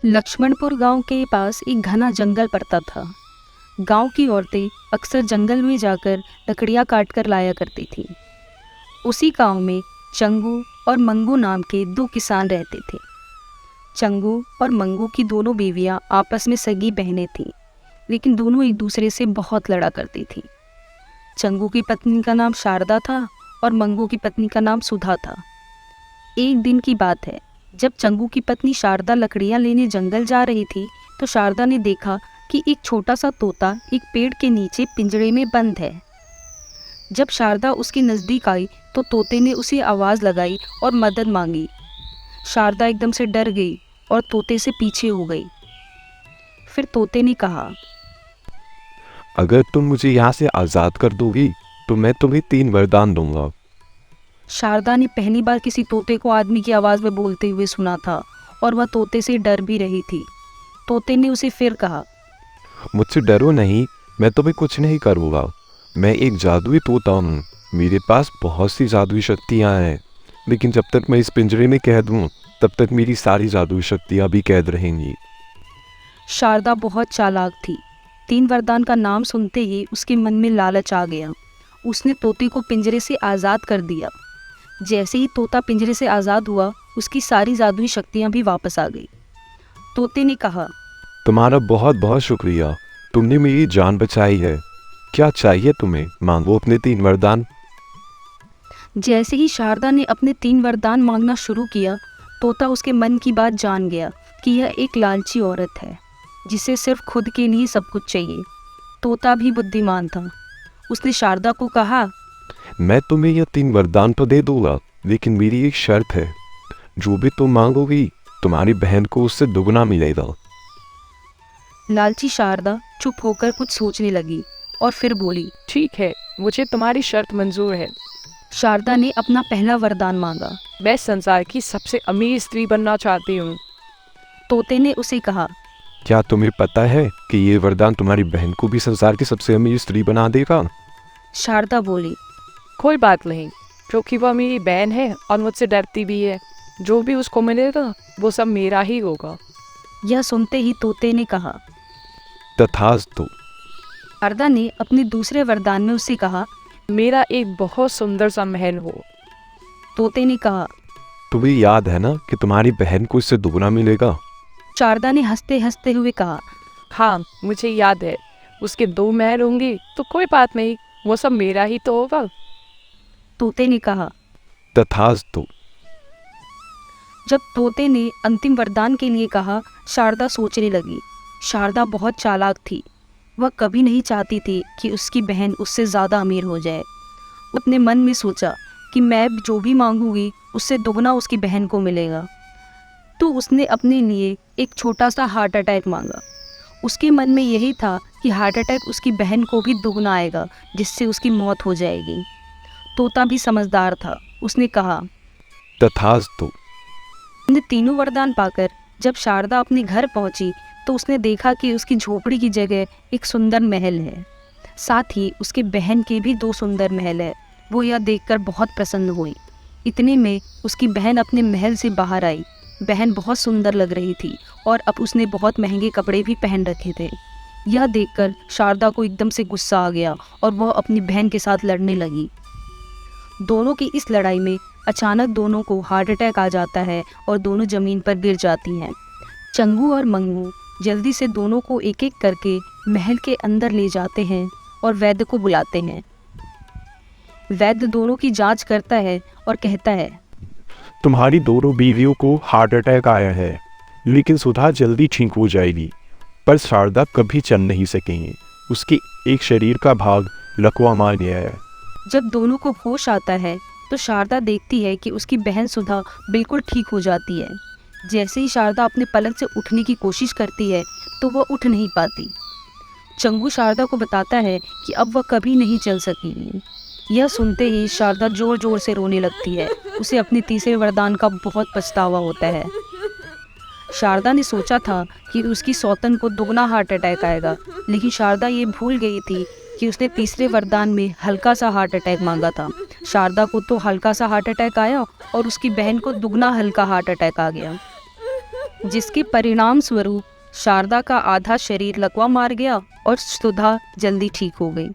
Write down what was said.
लक्ष्मणपुर गांव के पास एक घना जंगल पड़ता था। गांव की औरतें अक्सर जंगल में जाकर लकड़ियां काट कर लाया करती थीं। उसी गांव में चंगू और मंगू नाम के दो किसान रहते थे। चंगू और मंगू की दोनों बीवियां आपस में सगी बहनें थीं, लेकिन दोनों एक दूसरे से बहुत लड़ा करती थीं। चंगू की पत्नी का नाम शारदा था और मंगू की पत्नी का नाम सुधा था। एक दिन की बात है, जब चंगू की पत्नी शारदा लकड़ियां लेने जंगल जा रही थी तो शारदा ने देखा कि एक छोटा सा तोता एक पेड़ के नीचे पिंजरे में बंद है। जब शारदा उसके नज़दीक आई तो तोते ने उसे आवाज़ लगाई और मदद मांगी। शारदा एकदम से डर गई और तोते से पीछे हो गई। फिर तोते ने कहा, अगर तुम मुझे यहाँ से आज़ाद कर दोगी तो मैं तुम्हें 3 वरदान दूंगा। शारदा ने पहली बार किसी तोते को आदमी की आवाज़ में बोलते हुए सुना था और वह तोते से डर भी रही थी। तोते ने उसे फिर कहा, मुझसे डरो नहीं, मैं तुम्हें कुछ नहीं करूँगा। मैं एक जादुई तोता हूँ, मेरे पास बहुत सी जादुई शक्तियाँ हैं, लेकिन जब तक मैं इस पिंजरे में कैद हूँ तब तक मेरी सारी जादुई शक्तियाँ भी कैद रहेंगी। शारदा बहुत चालाक थी। 3 वरदान का नाम सुनते ही उसके मन में लालच आ गया। उसने तोते को पिंजरे से आज़ाद कर दिया। जैसे ही तोता पिंजरे से आज़ाद हुआ, उसकी सारी जादुई शक्तियाँ भी वापस आ गई। तोते ने कहा, तुम्हारा बहुत बहुत शुक्रिया, तुमने मेरी जान बचाई है। क्या चाहिए तुम्हें? मांगो अपने 3 वरदान। जैसे ही शारदा ने अपने 3 वरदान मांगना शुरू किया, तोता उसके मन की बात जान गया कि यह एक लालची औरत है जिसे सिर्फ खुद के लिए सब कुछ चाहिए। तोता भी बुद्धिमान था। उसने शारदा को कहा, मैं तुम्हें यह 3 वरदान तो दे दूंगा, लेकिन मेरी एक शर्त है। जो भी तुम मांगोगी तुम्हारी बहन को उससे दुगना मिलेगा। लालची शारदा चुप होकर कुछ सोचने लगी और फिर बोली, ठीक है, मुझे तुम्हारी शर्त मंजूर है। शारदा ने अपना पहला वरदान मांगा। मैं संसार की सबसे अमीर स्त्री बनना चाहती हूँ। तोते ने उसे कहा, क्या तुम्हें पता है कि ये वरदान तुम्हारी बहन को भी संसार की सबसे अमीर स्त्री बना देगा? शारदा बोली, कोई बात नहीं, क्योंकि वह मेरी बहन है और मुझसे डरती भी है। जो भी उसको मिलेगा वो सब मेरा ही होगा। यह सुनते ही तोते ने कहा। तथास्तु। शारदा ने अपने दूसरे वरदान में उससे कहा, मेरा एक बहुत सुंदर सा महल हो। तोते ने कहा। तुम्हें याद है ना कि तुम्हारी बहन को इससे दुगना मिलेगा? शारदा ने हंसते हंसते हुए कहा, हाँ, मुझे याद है। उसके 2 महल होंगे तो कोई बात नहीं, वो सब मेरा ही तो होगा। तोते ने कहा। तथास्तु। जब तोते ने अंतिम वरदान के लिए कहा, शारदा सोचने लगी। शारदा बहुत चालाक थी। वह कभी नहीं चाहती थी कि उसकी बहन उससे ज़्यादा अमीर हो जाए। वो अपने मन में सोचा कि मैं जो भी मांगूंगी उससे दुगना उसकी बहन को मिलेगा। तो उसने अपने लिए एक छोटा सा हार्ट अटैक मांगा। उसके मन में यही था कि हार्ट अटैक उसकी बहन को भी दुगना आएगा, जिससे उसकी मौत हो जाएगी। तोता भी समझदार था। उसने कहा, तथास्तु। अपने तीनों वरदान पाकर जब शारदा अपने घर पहुंची तो उसने देखा कि उसकी झोपड़ी की जगह एक सुंदर महल है। साथ ही उसके बहन के भी 2 सुंदर महल है। वो यह देखकर बहुत प्रसन्न हुई। इतने में उसकी बहन अपने महल से बाहर आई। बहन बहुत सुंदर लग रही थी और अब उसने बहुत महंगे कपड़े भी पहन रखे थे। यह देखकर शारदा को एकदम से गुस्सा आ गया और वह अपनी बहन के साथ लड़ने लगी। दोनों की इस लड़ाई में अचानक दोनों को हार्ट अटैक आ जाता है और दोनों ज़मीन पर गिर जाती हैं। चंगू और मंगू जल्दी से दोनों को एक एक करके महल के अंदर ले जाते हैं और वैद्य को बुलाते हैं। वैद्य दोनों की जांच करता है और कहता है, तुम्हारी दोनों बीवियों को हार्ट अटैक आया है, लेकिन सुधा जल्दी ठीक हो जाएगी। पर शारदा कभी चल नहीं सकेंगे। उसके एक शरीर का भाग लकवा मार गया है। जब दोनों को होश आता है तो शारदा देखती है कि उसकी बहन सुधा बिल्कुल ठीक हो जाती है। जैसे ही शारदा अपने पलंग से उठने की कोशिश करती है तो वह उठ नहीं पाती। चंगू शारदा को बताता है कि अब वह कभी नहीं चल सकेगी। यह सुनते ही शारदा जोर जोर से रोने लगती है। उसे अपने तीसरे वरदान का बहुत पछतावा होता है। शारदा ने सोचा था कि उसकी सौतन को दुगना हार्ट अटैक आएगा, लेकिन शारदा ये भूल गई थी कि उसने तीसरे वरदान में हल्का सा हार्ट अटैक मांगा था। शारदा को तो हल्का सा हार्ट अटैक आया और उसकी बहन को दुगना हल्का हार्ट अटैक आ गया। जिसके परिणाम स्वरूप शारदा का आधा शरीर लकवा मार गया और सुधा जल्दी ठीक हो गई।